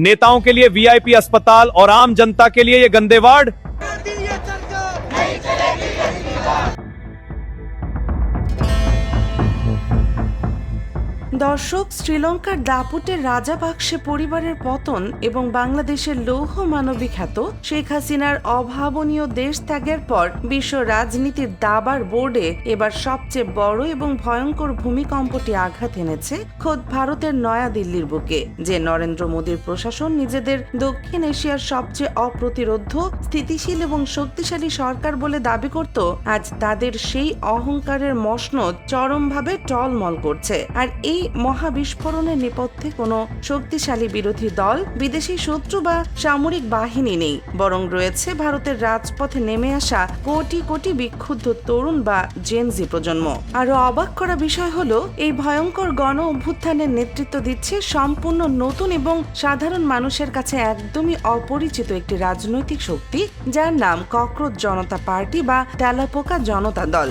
नेताओं के लिए वीआईपी अस्पताल और आम जनता के लिए ये गंदे वार्ड। দর্শক, শ্রীলঙ্কার দাপুটের রাজাপাকসে পরিবারের পতন এবং বাংলাদেশের লৌহ মানবী খ্যাত শেখ হাসিনার অভাবনীয় দেশ ত্যাগের পর বিশ্ব রাজনীতির দাবার বোর্ডে এবার সবচেয়ে বড় এবং ভয়ঙ্কর ভূমিকম্পটি আঘাত এনেছে খোদ ভারতের নয়াদিল্লির বুকে। যে নরেন্দ্র মোদীর প্রশাসন নিজেদের দক্ষিণ এশিয়ার সবচেয়ে অপ্রতিরোধ্য, স্থিতিশীল এবং শক্তিশালী সরকার বলে দাবি করত, আজ তাদের সেই অহংকারের মসনদ চরমভাবে টলমল করছে। আর এই মহাবিস্ফোরণের নেপথ্যে কোনো শক্তিশালী বিরোধী দল, বিদেশি শত্রু বা সামরিক বাহিনী নেই, বরং রয়েছে ভারতের রাজপথে নেমে আসা কোটি কোটি বিক্ষুব্ধ তরুণ বা জেনজি প্রজন্ম। আরো অবাক করা বিষয় হলো, এই ভয়ঙ্কর গণ অভ্যুত্থানের নেতৃত্ব দিচ্ছে সম্পূর্ণ নতুন এবং সাধারণ মানুষের কাছে একদমই অপরিচিত একটি রাজনৈতিক শক্তি, যার নাম ককরোচ জনতা পার্টি বা তেলাপোকা জনতা দল।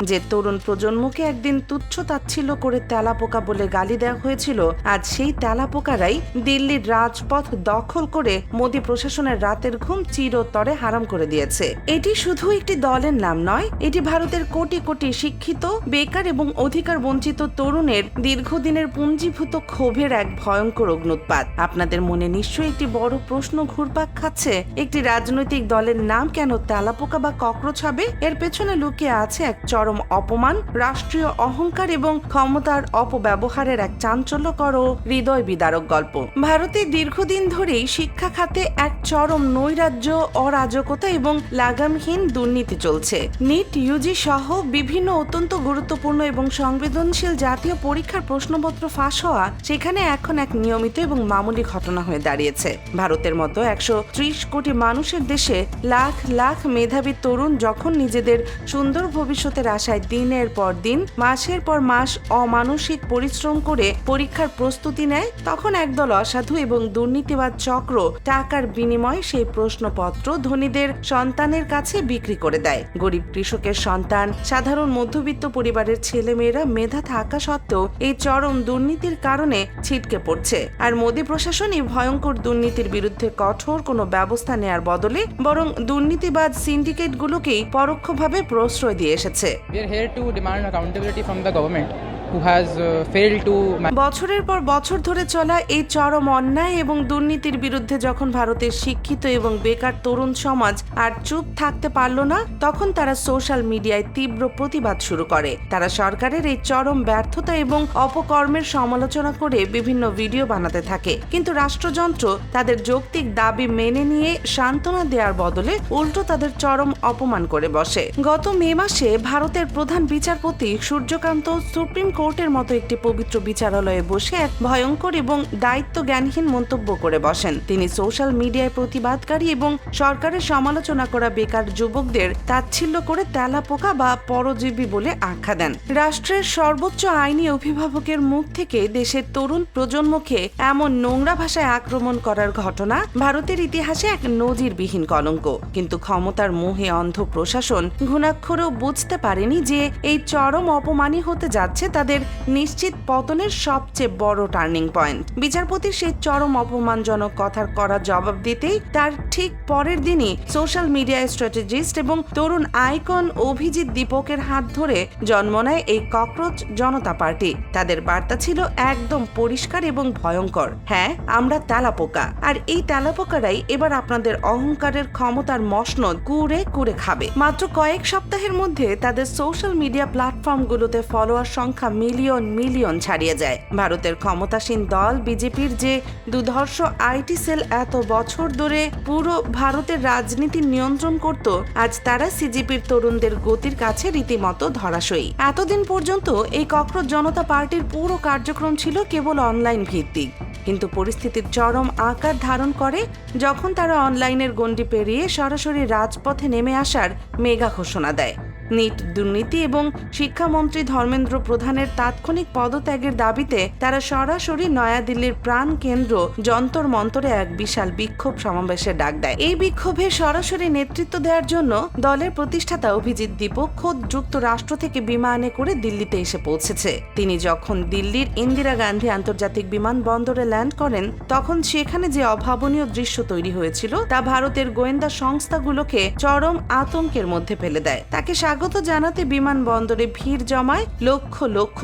যে তরুণ প্রজন্মকে একদিন তুচ্ছ তাচ্ছিল্য করে তেলাপোকা বলে গালি দেওয়া হয়েছিল, আজ সেই তেলাপোকারাই দিল্লির রাজপথ দখল করে মোদী প্রশাসনের রাতের ঘুম চিরতরে হারাম করে দিয়েছে। এটি শুধু একটি দলের নাম নয়, এটি ভারতের কোটি কোটি শিক্ষিত, বেকার এবং অধিকার বঞ্চিত তরুণের দীর্ঘদিনের পুঞ্জীভূত ক্ষোভের এক ভয়ঙ্কর অগ্নুৎপাত। আপনাদের মনে নিশ্চয়ই একটি বড় প্রশ্ন ঘুরপাক খাচ্ছে, একটি রাজনৈতিক দলের নাম কেন তেলাপোকা বা ককরোচ হবে? এর পেছনে লুকিয়ে আছে এক চরম অপমান, রাষ্ট্রীয় অহংকার এবং ক্ষমতার অপব্যবহারের এক চাঞ্চল্যকর ও হৃদয় বিদারক গল্প। ভারতে দীর্ঘদিন ধরেই শিক্ষা খাতে এক চরম নৈরাজ্য, অরাজকতা এবং লাগামহীন দুর্নীতি চলছে। নিট, ইউজি সহ বিভিন্ন অত্যন্ত গুরুত্বপূর্ণ এবং সংবেদনশীল জাতীয় পরীক্ষার প্রশ্নপত্র ফাঁস হওয়া সেখানে এখন এক নিয়মিত এবং মামুলি ঘটনা হয়ে দাঁড়িয়েছে। ভারতের মতো 130 কোটি মানুষের দেশে লাখ লাখ মেধাবী তরুণ যখন নিজেদের সুন্দর ভবিষ্যতের আশায় দিনের পর দিন, মাসের পর মাস অমানসিক পরিশ্রম করে পরীক্ষার প্রস্তুতি নেয়, তখন একদল অসাধু এবং দুর্নীতিবাদ চক্র টাকার বিনিময়ে সেই প্রশ্নপত্র ধনীদের সন্তানের কাছে বিক্রি করে দেয়। গরিব কৃষকের সন্তান, সাধারণ মধ্যবিত্ত পরিবারের ছেলেমেয়েরা মেধা থাকা সত্ত্বেও এই চরম দুর্নীতির কারণে ছিটকে পড়ছে। আর মোদী প্রশাসন এই ভয়ঙ্কর দুর্নীতির বিরুদ্ধে কঠোর কোনো ব্যবস্থা নেয়ার বদলে বরং দুর্নীতিবাদ সিন্ডিকেটগুলোকেই পরোক্ষভাবে প্রশ্রয় দিয়ে এসেছে। We are here to demand accountability from the government who has failed to বছরের পর বছর ধরে চলা এই চরম অন্যায় এবং দুর্নীতির বিরুদ্ধে যখন ভারতের শিক্ষিত এবং বেকার তরুণ সমাজ আর চুপ থাকতে পারল না, তখন তারা সোশ্যাল মিডিয়ায় তীব্র প্রতিবাদ শুরু করে। তারা সরকারের এই চরম ব্যর্থতা এবং অপকর্মের সমালোচনা করে বিভিন্ন ভিডিও বানাতে থাকে, কিন্তু রাষ্ট্রযন্ত্র তাদের যৌক্তিক দাবি মেনে নিয়ে সান্ত্বনা দেওয়ার বদলে উল্টো তাদের চরম অপমান করে বসে। গত মে মাসে ভারতের প্রধান বিচারপতি সূর্যকান্ত সুপ্রিম কোর্টের মতো একটি পবিত্র বিচারালয়ে বসে এক ভয়ঙ্কর এবং দায়িত্ব জ্ঞানহীন মন্তব্য করে বসেন। তিনি সোশ্যাল মিডিয়ায় প্রতিবাদকারী এবং সরকারের সমালোচনা করা বেকার যুবকদের তাচ্ছিল্য করে তেলাপোকা বা পরজীবী বলে আখ্যা দেন। রাষ্ট্রের সর্বোচ্চ আইনি অভিভাবকের মুখ থেকে দেশের তরুণ প্রজন্মকে এমন নোংরা ভাষায় আক্রমণ করার ঘটনা ভারতের ইতিহাসে এক নজিরবিহীন কলঙ্ক। কিন্তু ক্ষমতার মোহে অন্ধ প্রশাসন ঘুণাক্ষরেও বুঝতে পারেনি যে এই চরম অপমানই হতে যাচ্ছে তাদের নিশ্চিত পতনের সবচেয়ে বড় টার্নিং পয়েন্ট। বিচারপতির সেই চরম অপমানজনক কথার করা জবাব দিতেই তার ঠিক পরের দিনই সোশ্যাল মিডিয়ায় স্ট্র্যাটেজিস্ট এবং তরুণ আইকন অভিজিৎ দীপকের হাত ধরে জন্ম নেয় এই ককরোচ জনতা পার্টি। তাদের বার্তা ছিল একদম পরিষ্কার এবং ভয়ঙ্কর: হ্যাঁ, আমরা তেলাপোকা, আর এই তেলাপোকারাই এবার আপনাদের অহংকারের ক্ষমতার মসনদ কুড়ে কুড়ে খাবে। মাত্র কয়েক সপ্তাহের মধ্যে তাদের সোশ্যাল মিডিয়া প্ল্যাটফর্মগুলোতে ফলোয়ার সংখ্যা মিলিয়ন মিলিয়ন ছাড়িয়ে যায়। ভারতের ক্ষমতাসীন দল বিজেপির যে দুর্ধর্ষ আইটি সেল এত বছর ধরে পুরো ভারতের রাজনীতি নিয়ন্ত্রণ করত, আজ তারা সিজিপির তরুণদের গতির কাছে রীতিমতো ধরাশয়ী। এতদিন পর্যন্ত এই ককরোচ জনতা পার্টির পুরো কার্যক্রম ছিল কেবল অনলাইন ভিত্তিক, কিন্তু পরিস্থিতির চরম আকার ধারণ করে যখন তারা অনলাইনের গণ্ডি পেরিয়ে সরাসরি রাজপথে নেমে আসার মেগা ঘোষণা দেয়। নিট দুর্নীতি এবং শিক্ষামন্ত্রী ধর্মেন্দ্র প্রধানের তাৎক্ষণিক পদত্যাগের দাবিতে তারা সরাসরি নয়াদিল্লির প্রাণ কেন্দ্র যন্তর মন্তরে এক বিশাল বিক্ষোভ সমাবেশের ডাক দেয়। এই বিক্ষোভে সরাসরি নেতৃত্ব দেওয়ার জন্য দলের প্রতিষ্ঠাতা অভিজিৎ দীপক খোদ যুক্তরাষ্ট্র থেকে বিমানে করে দিল্লিতে এসে পৌঁছেছে। তিনি যখন দিল্লির ইন্দিরা গান্ধী আন্তর্জাতিক বিমানবন্দরে ল্যান্ড করেন তখন সেখানে যে অভাবনীয় দৃশ্য তৈরি হয়েছিল তা ভারতের গোয়েন্দা সংস্থাগুলোকে চরম আতঙ্কের মধ্যে ফেলে দেয়। তাকে স্বাগত জানাতে বিমানবন্দরে ভিড় জমায় লক্ষ লক্ষ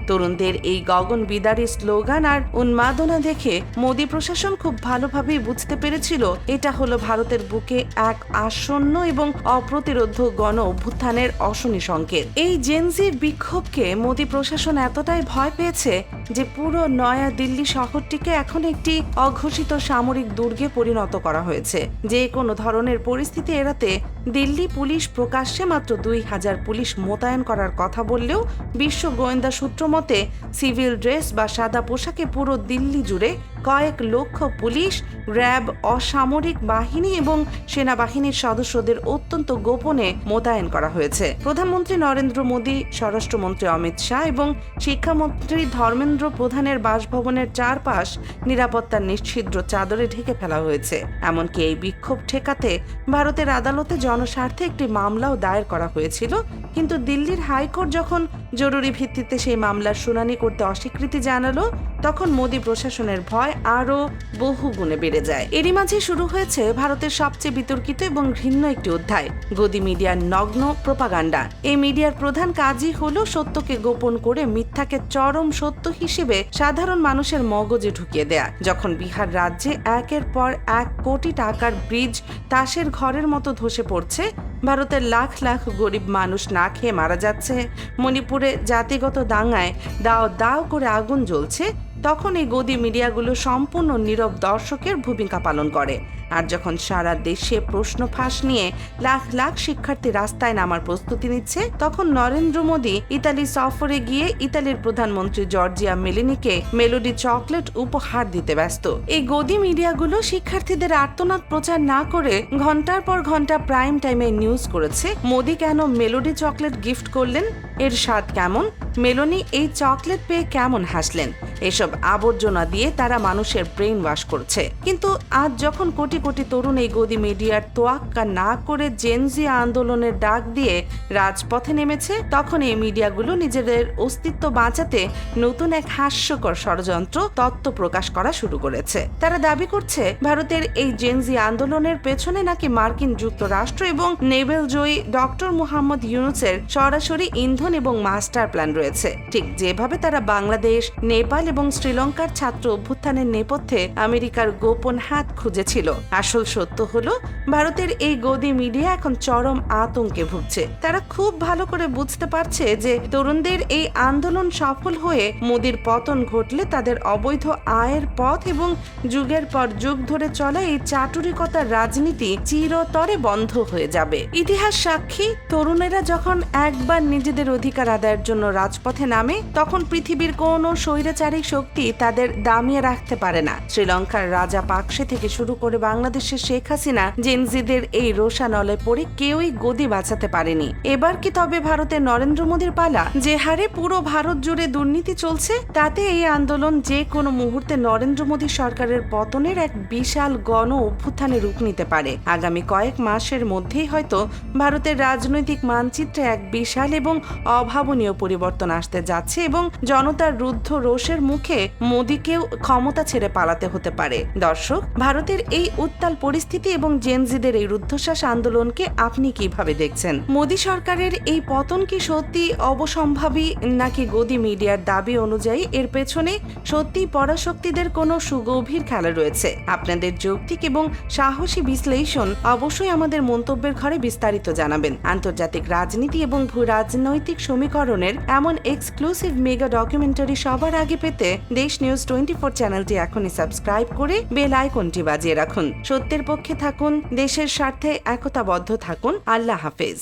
তরুণদের এই গগনবিদারী স্লোগান আর উন্মাদনা দেখে মোদী প্রশাসন খুব ভালোভাবেই বুঝতে পেরেছিল এটা হলো ভারতের বুকে এক আসন্ন এবং অপ্রতিরোধ্য গণ অভ্যুত্থানের অশনি সংকেত। এই জেনজির বিক্ষোভকে মোদী প্রশাসন এতটাই ভয় পেয়েছে যে পুরো নয়া দিল্লি শহরটিকে এখন একটি অঘোষিত সামরিক দুর্গে পরিণত করা হয়েছে। যে কোনো ধরনের পরিস্থিতি এড়াতে দিল্লি পুলিশ প্রকাশ্যে মাত্র 2000 পুলিশ মোতায়েন করার কথা বললেও বিশ্ব গোয়েন্দা সূত্র মতে সিভিল ড্রেস বা সাদা পোশাকে পুরো দিল্লি জুড়ে কয়েক লক্ষ পুলিশ, র্যাব, অসামরিক বাহিনী এবং সেনাবাহিনীর সদস্যদের অত্যন্ত গোপনে মোতায়েন করা হয়েছে। প্রধানমন্ত্রী নরেন্দ্র মোদী, স্বরাষ্ট্রমন্ত্রী অমিত শাহ এবং শিক্ষামন্ত্রী ধর্মেন্দ্র প্রধানের বাসভবনের চারপাশ নিরাপত্তার নিশ্ছিদ্র চাদরে ঢেকে ফেলা হয়েছে। এমনকি এই বিক্ষোভ ঠেকাতে ভারতের আদালতে জনস্বার্থে একটি মামলাও দায়ের করা হয়েছিল, কিন্তু দিল্লির হাইকোর্ট যখন জরুরি ভিত্তিতে সেই মামলার শুনানি করতে অস্বীকৃতি জানালো তখন মোদী প্রশাসনের ভয় আরও বহু গুণে বেড়ে যায়। এরই মাঝে শুরু হয়েছে ভারতের সবচেয়ে বিতর্কিত এবং ঘৃণ্য একটি অধ্যায়, গদি মিডিয়ার নগ্ন প্রোপাগান্ডা। এই মিডিয়ার প্রধান কাজই হলো সত্যকে গোপন করে মিথ্যাকে চরম সত্য হিসেবে সাধারণ মানুষের মগজে ঢুকিয়ে দেয়া। যখন বিহার রাজ্যে একের পর 1 কোটি টাকার ব্রিজ তাসের ঘরের মতো ধসে পড়ছে, ভারতের লাখ লাখ গরিব মানুষ না খেয়ে মারা যাচ্ছে, মণিপুরে জাতিগত দাঙ্গায় দাও দাও করে আগুন জ্বলছে, তখন এই গদি মিডিয়াগুলো সম্পূর্ণ নীরব দর্শকের ভূমিকা পালন করে। আর যখন সারা দেশে প্রশ্ন ফাঁস নিয়ে লাখ লাখ শিক্ষার্থী রাস্তায় নামার প্রস্তুতি নিচ্ছে, তখন নরেন্দ্র মোদী ইতালি সফরে গিয়ে ইতালির প্রধানমন্ত্রী জর্জিয়া মেলিনিকে মেলোডি চকলেট উপহার দিতে ব্যস্ত। এই গদি মিডিয়াগুলো শিক্ষার্থীদের আর্তনাদ প্রচার না করে ঘন্টার পর ঘন্টা প্রাইম টাইমে নিউজ করেছে মোদী কেন মেলোডি চকলেট গিফট করলেন, এর স্বাদ কেমন, মেলোনি এই চকলেট পেয়ে কেমন হাসলেন, এসব আবর্জনা দিয়ে তারা মানুষের ব্রেইন ওয়াশ করছে। কিন্তু আজ যখন কোটি কোটি তরুণ এই গদি মিডিয়ার তোয়াক্কা না করে জেনজি আন্দোলনের ডাক দিয়ে রাজপথে নেমেছে, তখন এই মিডিয়াগুলো নিজেদের অস্তিত্ব বাঁচাতে নতুন এক হাস্যকর ষড়যন্ত্র তত্ত্ব প্রকাশ করা শুরু করেছে। তারা দাবি করছে ভারতের এই জেনজি আন্দোলনের পেছনে নাকি মার্কিন যুক্তরাষ্ট্র এবং নোবেল জয়ী ডক্টর মোহাম্মদ ইউনুসের সরাসরি ইন্ধন এবং মাস্টার প্ল্যান রয়েছে। ঠিক যেভাবে তারা বাংলাদেশ, নেপাল এবং শ্রীলঙ্কার ছাত্র অভ্যুত্থানের নেপথ্যে আমেরিকার গোপন হাত খুঁজেছিল। আসল সত্য হলো ভারতের এই গদি মিডিয়া এখন চরম আতঙ্কে ভুগছে। তারা খুব ভালো করে বুঝতে পারছে যে তরুণদের এই আন্দোলন সফল হয়ে মোদীর পতন ঘটলে তাদের অবৈধ আয়ের পথ এবং যুগের পর যুগ ধরে চলা এই চাটুরিকতার রাজনীতি চিরতরে বন্ধ হয়ে যাবে। ইতিহাস সাক্ষী, তরুণেরা যখন একবার নিজেদের অধিকার আদায়ের জন্য রাজপথে নামে তখন পৃথিবীর কোনো স্বৈরাচারী শক্তি তাদের দামিয়ে রাখতে পারে না। শ্রীলঙ্কার রাজা পাকসে থেকে শুরু করে বাংলাদেশের শেখ হাসিনা জেনজিদের এই রোষানলে পড়ে কেউই গদি বাঁচাতে পারেনি। এবার কি তবে ভারতের নরেন্দ্র মোদীর পালা? যে হারে পুরো ভারত জুড়ে দুর্নীতি চলছে, তাতে এই আন্দোলন যে কোনো মুহূর্তে নরেন্দ্র মোদী সরকারের পতনের এক বিশাল গণ অভ্যুত্থানে রূপ নিতে পারে। আগামী কয়েক মাসের মধ্যেই হয়তো ভারতের রাজনৈতিক মানচিত্রে এক বিশাল এবং অভাবনীয় পরিবর্তন আসতে যাচ্ছে এবং জনতার রুদ্ধ রোষের মুখে মোদীকেও ক্ষমতা ছেড়ে পালাতে হতে পারে। দর্শক, ভারতের এই উত্তাল পরিস্থিতি এবং জেনজিদের এই রুদ্ধশ্বাস আন্দোলনকে আপনি কিভাবে দেখছেন? মোদী সরকারের এই পতন কি সত্যি অবসম্ভাবী, নাকি গদি মিডিয়ার দাবি অনুযায়ী এর পেছনে সত্যি পরাশক্তিদের কোনো সুগভীর খেলা রয়েছে? আপনাদের যৌক্তিক এবং সাহসী বিশ্লেষণ অবশ্যই আমাদের মন্তব্যের ঘরে বিস্তারিত জানাবেন। আন্তর্জাতিক রাজনীতি এবং ভূ রাজনৈতিক সমীকরণের এমন এক্সক্লুসিভ মেগা ডকুমেন্টারি সবার আগে পেতে দেশ নিউজ 24 চ্যানেলটি এখনই সাবস্ক্রাইব করে বেল আইকনটি বাজিয়ে রাখুন। সত্যের পক্ষে থাকুন, দেশের স্বার্থে একতাবদ্ধ থাকুন। আল্লাহ হাফেজ।